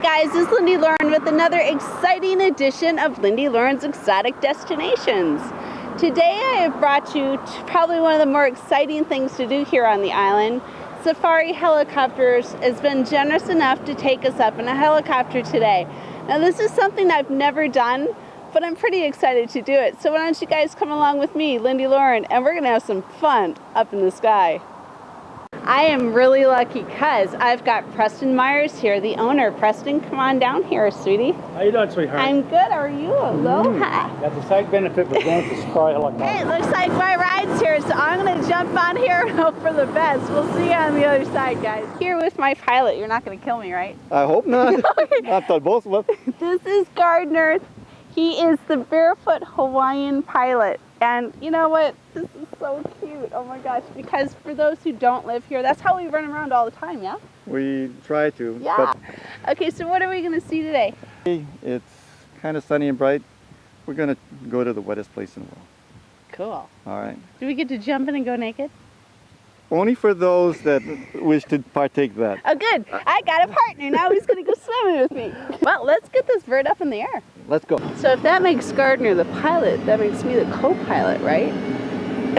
Guys, this is Lindi Lauren with another exciting edition of Lindi Lauren's Exotic Destinations. Today I have brought you to probably one of the more exciting things to do here on the island. Safari Helicopters has been generous enough to take us up in a helicopter today. Now this is something I've never done, but I'm pretty excited to do it. So why don't you guys come along with me, Lindi Lauren, and we're gonna have some fun up in the sky. I am really lucky because I've got Preston Myers here, the owner. Preston, come on down here, sweetie. How you doing, sweetheart? I'm good. How are you? Aloha. Got the side benefit of going to Safari Helicopter. Hey, it looks like my ride's here, so I'm going to jump on here and hope for the best. We'll see you on the other side, guys. Here with my pilot. You're not going to kill me, right? I hope not. After both of us. This is Gardner. He is the barefoot Hawaiian pilot. And you know what? This is so cute. Oh my gosh. Because for those who don't live here, that's how we run around all the time, yeah? We try to. Yeah. Okay, so what are we going to see today? It's kind of sunny and bright. We're going to go to the wettest place in the world. Cool. All right. Do we get to jump in and go naked? Only for those that wish to partake that. Oh, good. I got a partner. Now he's going to go swimming with me. Well, let's get this bird up in the air. Let's go. So if that makes Gardner the pilot, that makes me the co-pilot, right? Ooh,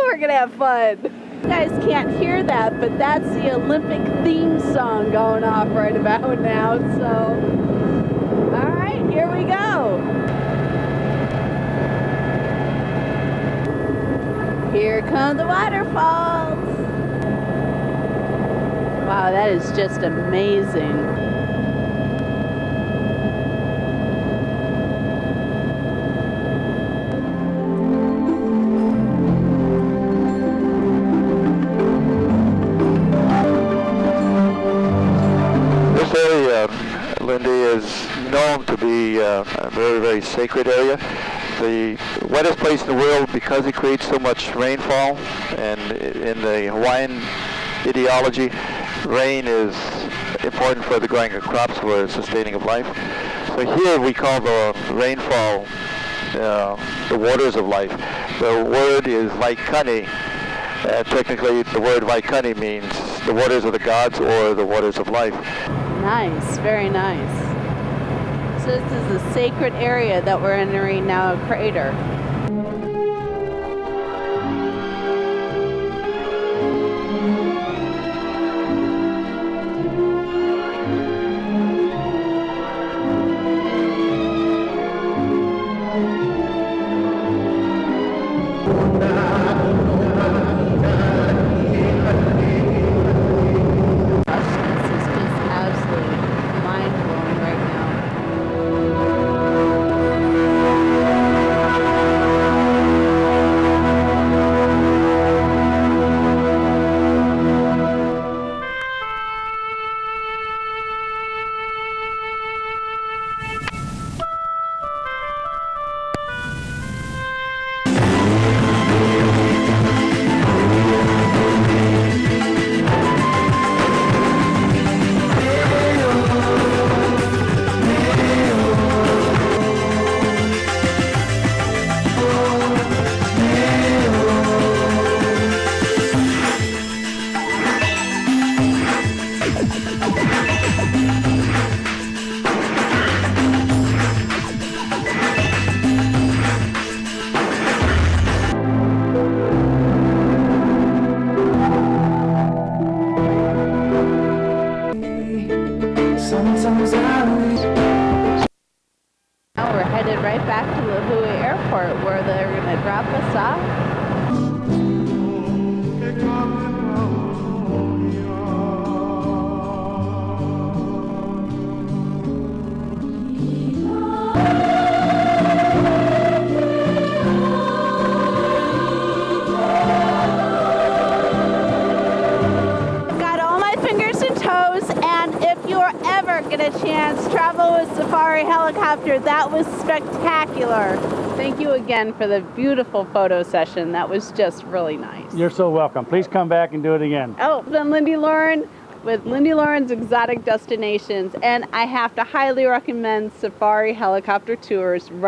we're going to have fun. You guys can't hear that, but that's the Olympic theme song going off right about now. So, all right, here we go. Here come the waterfalls. Wow, that is just amazing. This area, Lindi, is known to be a very, very sacred area. The wettest place in the world because it creates so much rainfall, and in the Hawaiian ideology, rain is important for the growing of crops, for sustaining of life. So here we call the rainfall the waters of life. The word is Vaikani. Technically, the word Vaikani means the waters of the gods or the waters of life. Nice, very nice. So this is a sacred area that we're entering now, a crater. Now we're headed right back to Lihue Airport where they're going to drop us off. Get a chance, travel with Safari Helicopter. That was spectacular. Thank you again for the beautiful photo session. That was just really nice. You're so welcome. Please come back and do it again. Oh, then Lindi Lauren with Lindi Lauren's Exotic Destinations, and I have to highly recommend Safari Helicopter Tours.